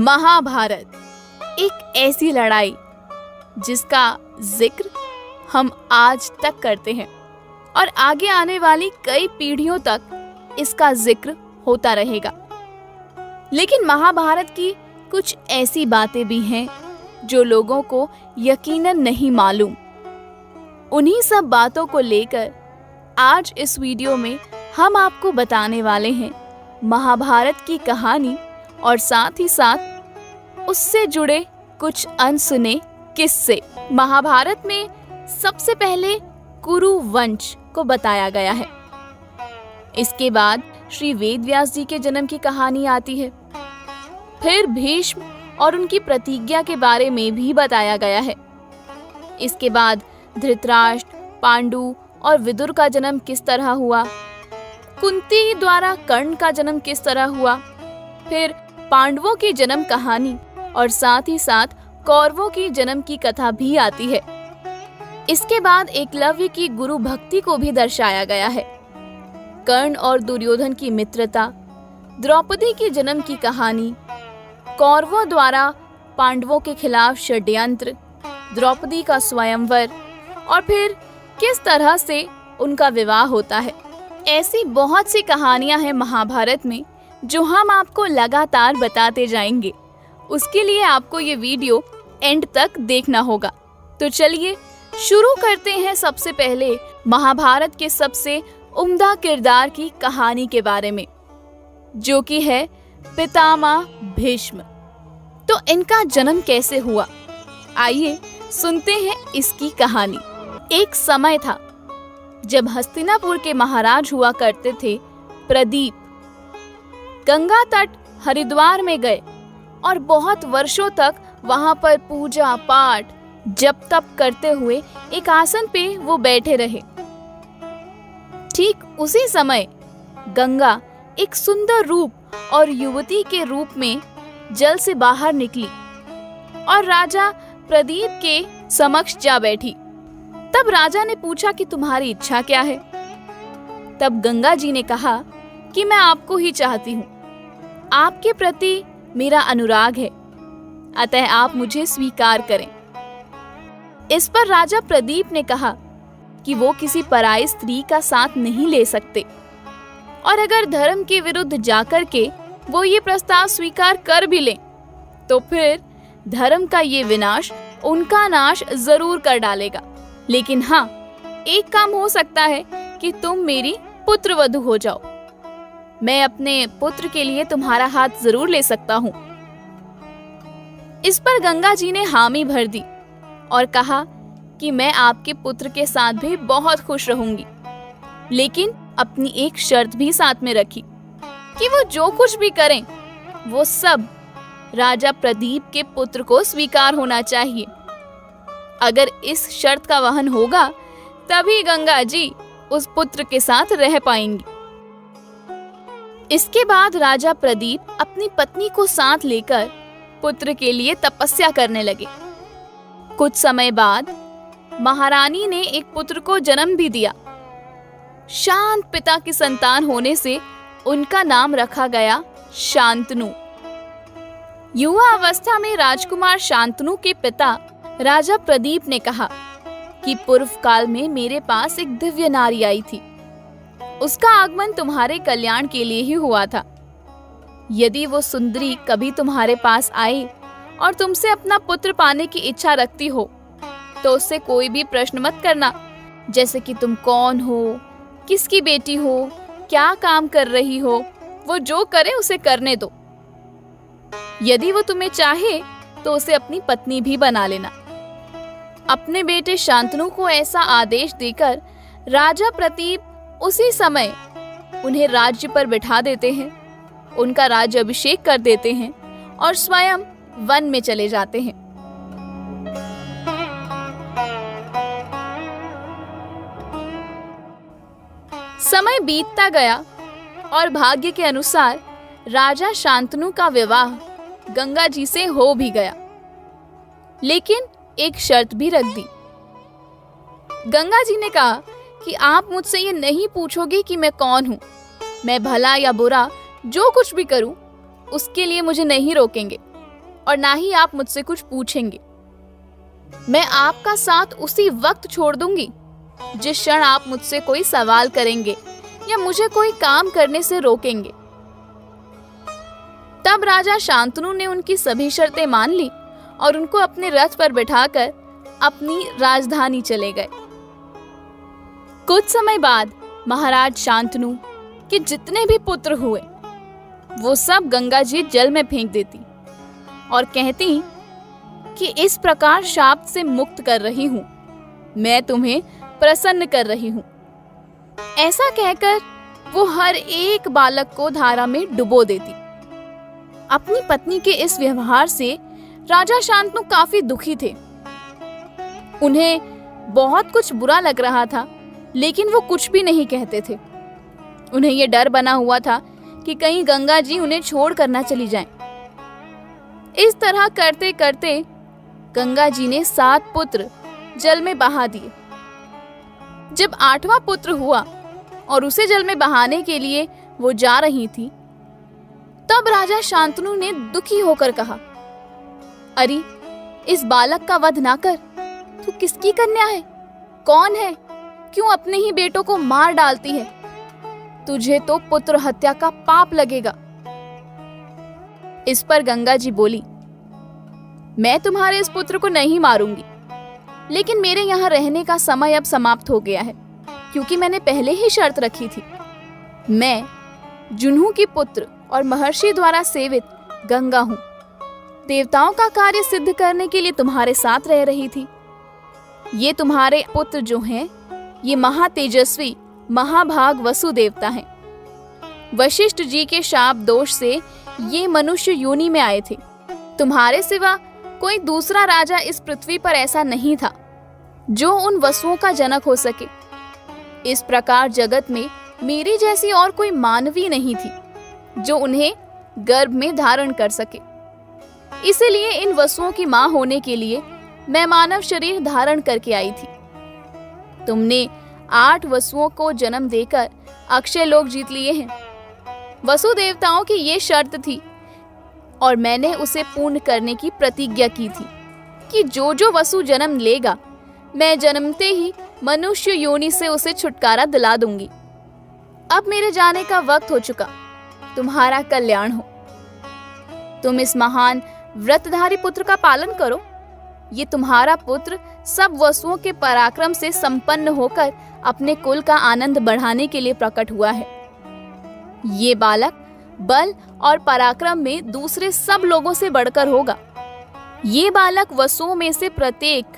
महाभारत एक ऐसी लड़ाई जिसका जिक्र हम आज तक करते हैं और आगे आने वाली कई पीढ़ियों तक इसका जिक्र होता रहेगा। लेकिन महाभारत की कुछ ऐसी बातें भी हैं जो लोगों को यकीनन नहीं मालूम। उन्हीं सब बातों को लेकर आज इस वीडियो में हम आपको बताने वाले हैं महाभारत की कहानी और साथ ही साथ उससे जुड़े कुछ अनसुने किस्से। महाभारत में सबसे पहले कुरु वंश को बताया गया है। इसके बाद श्री वेदव्यास जी के जन्म की कहानी आती है। फिर भीष्म और उनकी प्रतिज्ञा के बारे में भी बताया गया है। इसके बाद धृतराष्ट्र, पांडु और विदुर का जन्म किस तरह हुआ, कुंती द्वारा कर्ण का जन्म किस तरह हुआ, फिर पांडवों की जन्म कहानी और साथ ही साथ कौरवों की जन्म की कथा भी आती है। इसके बाद एकलव्य की गुरु भक्ति को भी दर्शाया गया है। कर्ण और दुर्योधन की मित्रता, द्रौपदी की जन्म की कहानी, कौरवों द्वारा पांडवों के खिलाफ षड्यंत्र, द्रौपदी का स्वयंवर और फिर किस तरह से उनका विवाह होता है। ऐसी बहुत सी कहानियां हैं महाभारत में जो हम आपको लगातार बताते जाएंगे। उसके लिए आपको ये वीडियो एंड तक देखना होगा। तो चलिए शुरू करते हैं सबसे पहले महाभारत के सबसे उम्दा किरदार की कहानी के बारे में, जो कि है पितामह भीष्म। तो इनका जन्म कैसे हुआ, आइए सुनते हैं इसकी कहानी। एक समय था जब हस्तिनापुर के महाराज हुआ करते थे प्रदीप। गंगा तट हरिद्वार में गए और बहुत वर्षों तक वहां पर पूजा पाठ जप तप करते हुए एक आसन पे वो बैठे रहे। ठीक उसी समय गंगा एक सुंदर रूप और युवती के रूप में जल से बाहर निकली और राजा प्रदीप के समक्ष जा बैठी। तब राजा ने पूछा कि तुम्हारी इच्छा क्या है। तब गंगा जी ने कहा कि मैं आपको ही चाहती हूँ, आपके प्रति मेरा अनुराग है, अतः आप मुझे स्वीकार करें। इस पर राजा प्रदीप ने कहा कि वो किसी पराई स्त्री का साथ नहीं ले सकते और अगर धर्म के विरुद्ध जाकर के वो ये प्रस्ताव स्वीकार कर भी लें तो फिर धर्म का ये विनाश उनका नाश जरूर कर डालेगा। लेकिन हाँ, एक काम हो सकता है कि तुम मेरी पुत्रवधू हो जाओ। मैं अपने पुत्र के लिए तुम्हारा हाथ जरूर ले सकता हूँ। इस पर गंगा जी ने हामी भर दी और कहा कि मैं आपके पुत्र के साथ भी बहुत खुश रहूंगी, लेकिन अपनी एक शर्त भी साथ में रखी कि वो जो कुछ भी करें वो सब राजा प्रदीप के पुत्र को स्वीकार होना चाहिए। अगर इस शर्त का वहन होगा तभी गंगा जी उस पुत्र के साथ रह पाएंगी। इसके बाद राजा प्रदीप अपनी पत्नी को साथ लेकर पुत्र के लिए तपस्या करने लगे। कुछ समय बाद महारानी ने एक पुत्र को जन्म भी दिया। शांत पिता की संतान होने से उनका नाम रखा गया शांतनु। युवा अवस्था में राजकुमार शांतनु के पिता राजा प्रदीप ने कहा कि पूर्व काल में मेरे पास एक दिव्य नारी आई थी। उसका आगमन तुम्हारे कल्याण के लिए ही हुआ था। यदि वो सुंदरी कभी तुम्हारे पास आए और तुमसे अपना पुत्र पाने की इच्छा रखती हो तो उससे कोई भी प्रश्न मत करना, जैसे कि तुम कौन हो, किसकी बेटी हो, क्या काम कर रही हो। वो जो करे उसे करने दो। यदि वो तुम्हें चाहे तो उसे अपनी पत्नी भी बना लेना। अपने बेटे शांतनु को ऐसा आदेश देकर राजा प्रदीप उसी समय उन्हें राज्य पर बिठा देते हैं, उनका राज्य अभिषेक कर देते हैं और स्वयं वन में चले जाते हैं। समय बीतता गया और भाग्य के अनुसार राजा शांतनु का विवाह गंगा जी से हो भी गया, लेकिन एक शर्त भी रख दी। गंगा जी ने कहा कि आप मुझसे ये नहीं पूछोगे कि मैं कौन हूँ। मैं भला या बुरा जो कुछ भी करूँ उसके लिए मुझे नहीं रोकेंगे। और ना ही आप मुझसे कुछ पूछेंगे। मैं आपका साथ उसी वक्त छोड़ दूंगी जिस क्षण आप मुझसे कोई सवाल करेंगे या मुझे कोई काम करने से रोकेंगे। तब राजा शांतनु ने उनकी सभी शर्तें मान ली और उनको अपने रथ पर बिठाकर अपनी राजधानी चले गए। कुछ समय बाद महाराज शांतनु के जितने भी पुत्र हुए वो सब गंगा जी जल में फेंक देती और कहती कि इस प्रकार शाप से मुक्त कर रही हूं, मैं तुम्हें प्रसन्न कर रही हूं। ऐसा कहकर वो हर एक बालक को धारा में डुबो देती। अपनी पत्नी के इस व्यवहार से राजा शांतनु काफी दुखी थे। उन्हें बहुत कुछ बुरा लग रहा था, लेकिन वो कुछ भी नहीं कहते थे। उन्हें ये डर बना हुआ था कि कहीं गंगा जी उन्हें छोड़ कर ना चली जाएं। इस तरह करते करते गंगा जी ने 7 पुत्र जल में बहा दिए। जब 8वां पुत्र हुआ और उसे जल में बहाने के लिए वो जा रही थी, तब राजा शांतनु ने दुखी होकर कहा, अरे इस बालक का वध ना कर, तू किसकी कन्या है? कौन है? क्यों अपने ही बेटों को मार डालती है? तुझे तो पुत्र हत्या का पाप लगेगा। इस पर गंगा जी बोली, मैं तुम्हारे इस पुत्र को नहीं मारूंगी, लेकिन मेरे यहाँ रहने का समय अब समाप्त हो गया है, क्योंकि मैंने पहले ही शर्त रखी थी। मैं जुन्हू की पुत्र और महर्षि द्वारा सेवित गंगा हूँ। देवताओं का कार्य सिद्ध करने के लिए तुम्हारे साथ रह रही थी। ये तुम्हारे पुत्र जो हैं, ये महातेजस्वी महाभाग वसु देवता हैं। वशिष्ठ जी के शाप दोष से ये मनुष्य योनि में आए थे। तुम्हारे सिवा कोई दूसरा राजा इस पृथ्वी पर ऐसा नहीं था जो उन वसुओं का जनक हो सके। इस प्रकार जगत में मेरी जैसी और कोई मानवी नहीं थी जो उन्हें गर्भ में धारण कर सके। इसीलिए इन वसुओं की मां होने के लिए मैं मानव शरीर धारण करके आई थी। तुमने 8 वसुओं को जन्म देकर अक्षय लोक जीत लिए हैं। वसु देवताओं की ये शर्त थी और मैंने उसे पूर्ण करने की प्रतिज्ञा की थी कि जो जो वसु जन्म लेगा, मैं जन्मते ही मनुष्य योनि से उसे छुटकारा दिला दूंगी। अब मेरे जाने का वक्त हो चुका। तुम्हारा कल्याण हो। तुम इस महान व्रतधारी पुत्र का पालन करो। ये तुम्हारा पुत्र सब वसुओं के पराक्रम से संपन्न होकर अपने कुल का आनंद बढ़ाने के लिए प्रकट हुआ है। ये बालक बल और पराक्रम में दूसरे सब लोगों से बढ़कर होगा। ये बालक वसुओं में से प्रत्येक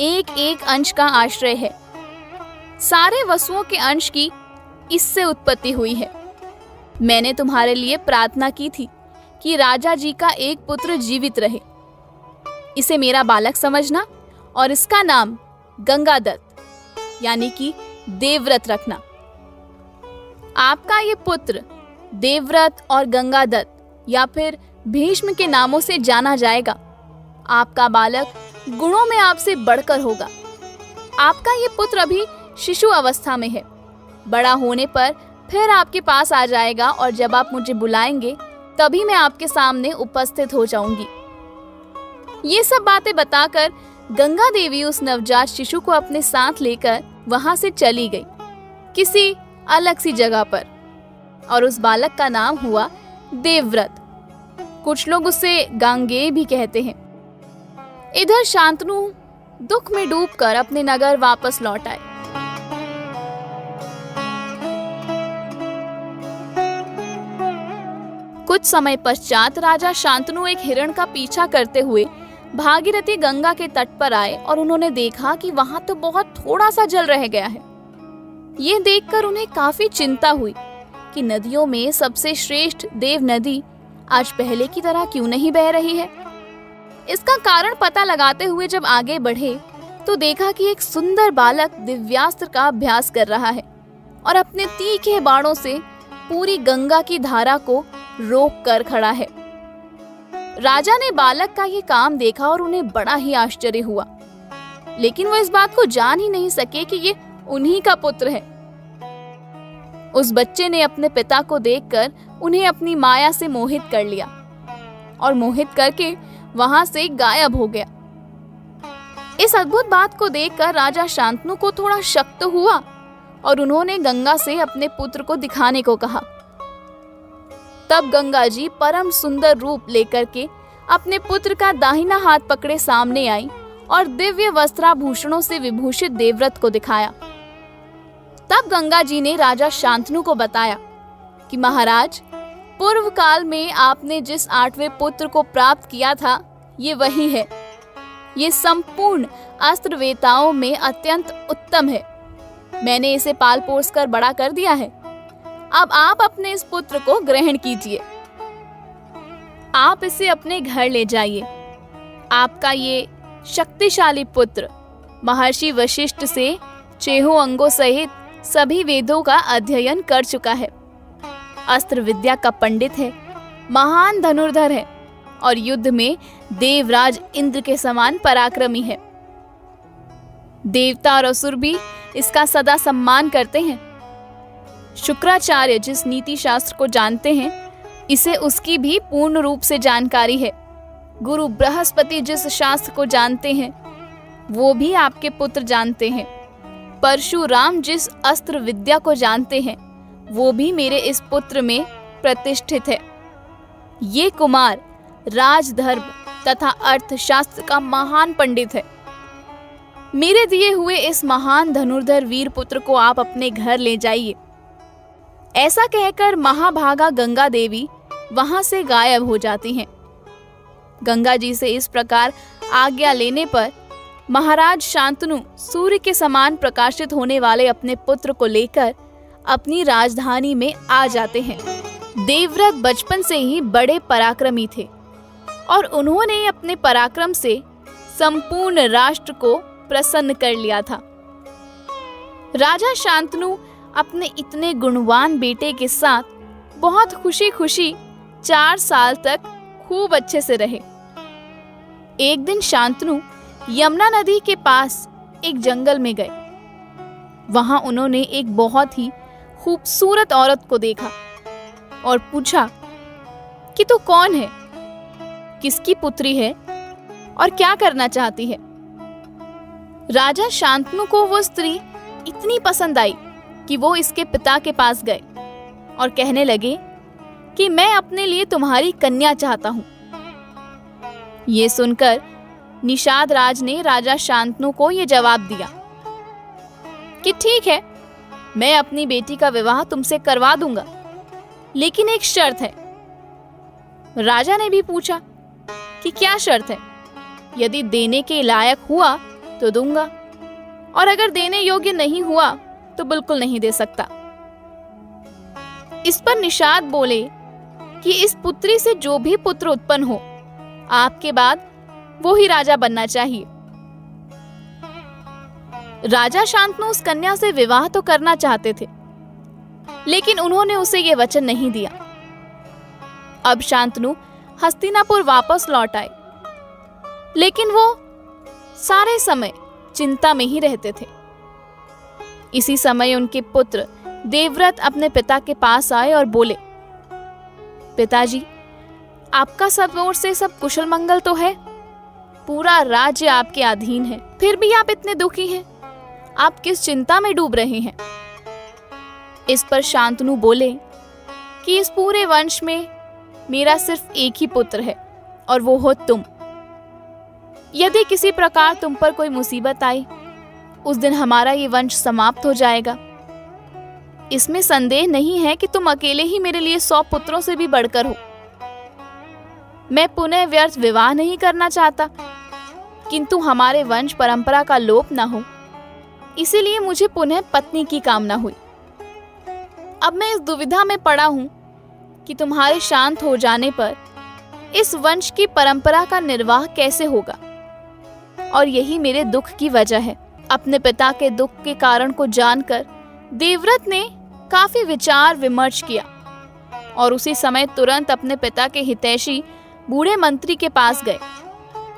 एक एक अंश का आश्रय है। सारे वसुओं के अंश की इससे उत्पत्ति हुई है। मैंने तुम्हारे लिए प्रार्थना की थी कि राजा जी का एक पुत्र जीवित रहे। इसे मेरा बालक समझना और इसका नाम गंगादत्त यानी कि देवव्रत रखना। आपका ये पुत्र देवव्रत और गंगादत्त या फिर भीष्म के नामों से जाना जाएगा। आपका बालक गुणों में आपसे बढ़कर होगा। आपका ये पुत्र अभी शिशु अवस्था में है। बड़ा होने पर फिर आपके पास आ जाएगा और जब आप मुझे बुलाएंगे तभी मैं आपके सामने उपस्थित हो जाऊंगी। ये सब बातें बताकर गंगा देवी उस नवजात शिशु को अपने साथ लेकर वहां से चली गई किसी अलग सी जगह पर, और उस बालक का नाम हुआ देवव्रत। कुछ लोग उसे गांगेय भी कहते हैं। इधर शांतनु दुख में डूबकर अपने नगर वापस लौट आए। कुछ समय पश्चात राजा शांतनु एक हिरण का पीछा करते हुए भागीरथी गंगा के तट पर आए और उन्होंने देखा कि वहां तो बहुत थोड़ा सा जल रह गया है। ये देखकर उन्हें काफी चिंता हुई कि नदियों में सबसे श्रेष्ठ देव नदी आज पहले की तरह क्यों नहीं बह रही है। इसका कारण पता लगाते हुए जब आगे बढ़े तो देखा कि एक सुंदर बालक दिव्यास्त्र का अभ्यास कर रहा है और अपने तीखे बाणों से पूरी गंगा की धारा को रोक कर खड़ा है। राजा ने बालक का ये काम देखा और उन्हें बड़ा ही आश्चर्य हुआ, लेकिन वो इस बात को जान ही नहीं सके कि ये उन्हीं का पुत्र है। उस बच्चे ने अपने पिता को देखकर उन्हें अपनी माया से मोहित कर लिया और मोहित करके वहां से गायब हो गया। इस अद्भुत बात को देखकर राजा शांतनु को थोड़ा शक तो हुआ और उन्होंने गंगा से अपने पुत्र को दिखाने को कहा। तब गंगा जी परम सुंदर रूप लेकर के अपने पुत्र का दाहिना हाथ पकड़े सामने आई और दिव्य वस्त्राभूषणों से विभूषित देवव्रत को दिखाया। तब गंगा जी ने राजा शांतनु को बताया कि महाराज, पूर्व काल में आपने जिस 8वें पुत्र को प्राप्त किया था, ये वही है। ये संपूर्ण अस्त्रवेताओं में अत्यंत उत्तम है। मैंने इसे पाल पोस कर बड़ा कर दिया है। अब आप अपने इस पुत्र को ग्रहण कीजिए। आप इसे अपने घर ले जाइए। आपका ये शक्तिशाली पुत्र महर्षि वशिष्ठ से चेहू अंगों सहित सभी वेदों का अध्ययन कर चुका है, अस्त्र विद्या का पंडित है, महान धनुर्धर है और युद्ध में देवराज इंद्र के समान पराक्रमी है। देवता और असुर भी इसका सदा सम्मान करते हैं। शुक्राचार्य जिस नीति शास्त्र को जानते हैं, इसे उसकी भी पूर्ण रूप से जानकारी है। गुरु बृहस्पति जिस शास्त्र को जानते हैं, वो भी आपके पुत्र जानते हैं। परशुराम जिस अस्त्र विद्या को जानते हैं, वो भी मेरे इस पुत्र में प्रतिष्ठित है। ये कुमार राजधर्म तथा अर्थशास्त्र का महान पंडित है। मेरे दिए हुए इस महान धनुर्धर वीर पुत्र को आप अपने घर ले जाइए। ऐसा कहकर महाभागा गंगा देवी वहां से गायब हो जाती हैं। गंगा जी से इस प्रकार आज्ञा लेने पर महाराज शांतनु सूर्य के समान प्रकाशित होने वाले अपने पुत्र को लेकर अपनी राजधानी में आ जाते हैं। देवव्रत बचपन से ही बड़े पराक्रमी थे और उन्होंने अपने पराक्रम से संपूर्ण राष्ट्र को प्रसन्न कर लिया था। राजा शांतनु अपने इतने गुणवान बेटे के साथ बहुत खुशी खुशी 4 साल तक खूब अच्छे से रहे। एक दिन शांतनु यमुना नदी के पास एक जंगल में गए। वहां उन्होंने एक बहुत ही खूबसूरत औरत को देखा और पूछा कि तू कौन है, किसकी पुत्री है और क्या करना चाहती है। राजा शांतनु को वो स्त्री इतनी पसंद आई कि वो इसके पिता के पास गए और कहने लगे कि मैं अपने लिए तुम्हारी कन्या चाहता हूं। ये सुनकर निषाद राज ने राजा शांतनु को ये जवाब दिया कि ठीक है, मैं अपनी बेटी का विवाह तुमसे करवा दूंगा, लेकिन एक शर्त है। राजा ने भी पूछा कि क्या शर्त है। यदि देने के लायक हुआ तो दूंगा, और अगर देने योग्य नहीं हुआ तो बिल्कुल नहीं दे सकता। इस पर निषाद बोले कि इस पुत्री से जो भी पुत्र उत्पन्न हो, आपके बाद वो ही राजा बनना चाहिए। राजा शांतनु उस कन्या से विवाह तो करना चाहते थे, लेकिन उन्होंने उसे ये वचन नहीं दिया। अब शांतनु हस्तिनापुर वापस लौट आए, लेकिन वो सारे समय चिंता में ही रहते थे। इसी समय उनके पुत्र देवव्रत अपने पिता के पास आए और बोले, पिताजी, आपका सब ओर से सब कुशल मंगल तो है, पूरा राज्य आपके अधीन है, फिर भी आप इतने दुखी हैं। आप किस चिंता में डूब रहे हैं। इस पर शांतनु बोले कि इस पूरे वंश में मेरा सिर्फ एक ही पुत्र है और वो हो तुम। यदि किसी प्रकार तुम पर कोई मुसीबत आई, उस दिन हमारा ये वंश समाप्त हो जाएगा। इसमें संदेह नहीं है कि तुम अकेले ही मेरे लिए 100 पुत्रों से भी बढ़कर हो। मैं पुनः व्यर्थ विवाह नहीं करना चाहता, किंतु हमारे वंश परंपरा का लोप न हो, इसीलिए मुझे पुनः पत्नी की कामना हुई। अब मैं इस दुविधा में पड़ा हूं कि तुम्हारे शांत हो जाने पर इस वंश की परंपरा का निर्वाह कैसे होगा, और यही मेरे दुख की वजह है। अपने पिता के दुख के कारण को जानकर देवव्रत ने काफी विचार विमर्श किया और उसी समय तुरंत अपने पिता के हितैषी बूढ़े मंत्री के पास गए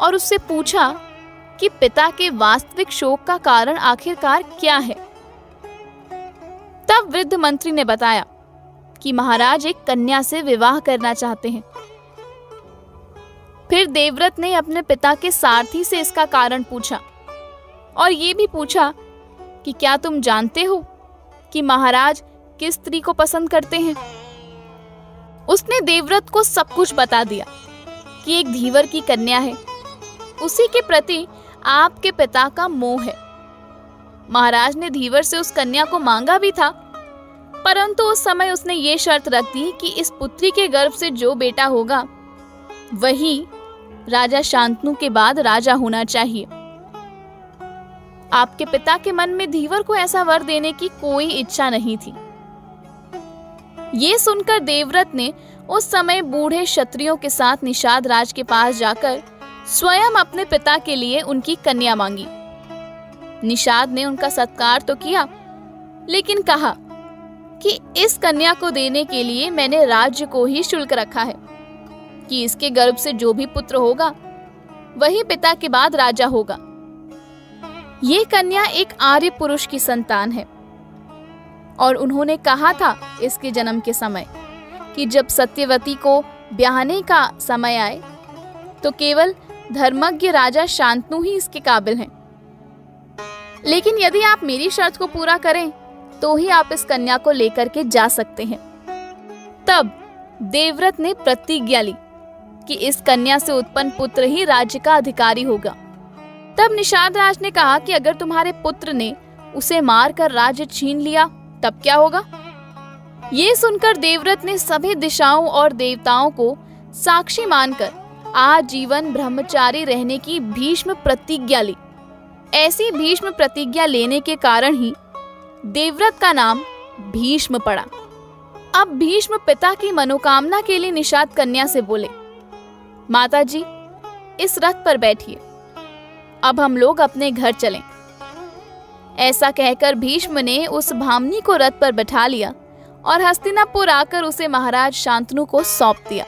और उससे पूछा कि पिता के वास्तविक शोक का कारण आखिरकार क्या है। तब वृद्ध मंत्री ने बताया कि महाराज एक कन्या से विवाह करना चाहते हैं। फिर देवव्रत ने अपने पिता के सारथी से इसका कारण पूछा और ये भी पूछा कि क्या तुम जानते हो कि महाराज किस स्त्री को पसंद करते हैं। उसने देवव्रत को सब कुछ बता दिया कि एक धीवर की कन्या है, उसी के प्रति आपके पिता का मोह है। महाराज ने धीवर से उस कन्या को मांगा भी था, परंतु उस समय उसने ये शर्त रख दी कि इस पुत्री के गर्भ से जो बेटा होगा वही राजा शांतनु के बाद राजा होना चाहिए। आपके पिता के मन में धीवर को ऐसा वर देने की कोई इच्छा नहीं थी। ये सुनकर देवव्रत ने उस समय बूढ़े क्षत्रियों के साथ निषाद राज के पास जाकर स्वयं अपने पिता के लिए उनकी कन्या मांगी। निषाद ने उनका सत्कार तो किया, लेकिन कहा कि इस कन्या को देने के लिए मैंने राज्य को ही शुल्क रखा है कि इसके गर्भ से जो भी पुत्र होगा वही पिता के बाद राजा होगा। ये कन्या एक आर्य पुरुष की संतान है और उन्होंने कहा था इसके जन्म के समय कि जब सत्यवती को ब्याहने का समय आए तो केवल धर्मज्ञ राजा शांतनु ही इसके काबिल हैं। लेकिन यदि आप मेरी शर्त को पूरा करें तो ही आप इस कन्या को लेकर के जा सकते हैं। तब देवव्रत ने प्रतिज्ञा ली कि इस कन्या से उत्पन्न पुत्र ही राज्य का अधिकारी होगा। तब निषाद राज ने कहा कि अगर तुम्हारे पुत्र ने उसे मारकर राज्य छीन लिया तब क्या होगा। ये सुनकर देवव्रत ने सभी दिशाओं और देवताओं को साक्षी मानकर आजीवन ब्रह्मचारी रहने की भीष्म प्रतिज्ञा ली। ऐसी भीष्म प्रतिज्ञा लेने के कारण ही देवव्रत का नाम भीष्म पड़ा। अब भीष्म पिता की मनोकामना के लिए निषाद कन्या से बोले, माता जी इस रथ पर बैठिए, अब हम लोग अपने घर चलें। ऐसा कहकर भीष्म ने उस भामिनी को रथ पर बैठा लिया और हस्तिनापुर आकर उसे महाराज शांतनु को सौंप दिया।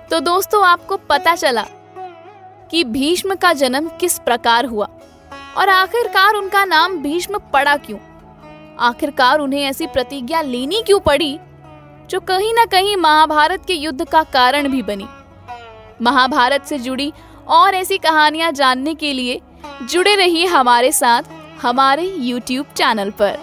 तो दोस्तों, आपको पता चला कि भीष्म का जन्म किस प्रकार हुआ और आखिरकार उनका नाम भीष्म पड़ा क्यों। आखिरकार उन्हें ऐसी प्रतिज्ञा लेनी क्यों पड़ी जो कहीं ना कहीं महाभारत के युद्ध का कारण भी बनी। महाभारत से जुड़ी और ऐसी कहानियां जानने के लिए जुड़े रहिए हमारे साथ हमारे YouTube चैनल पर।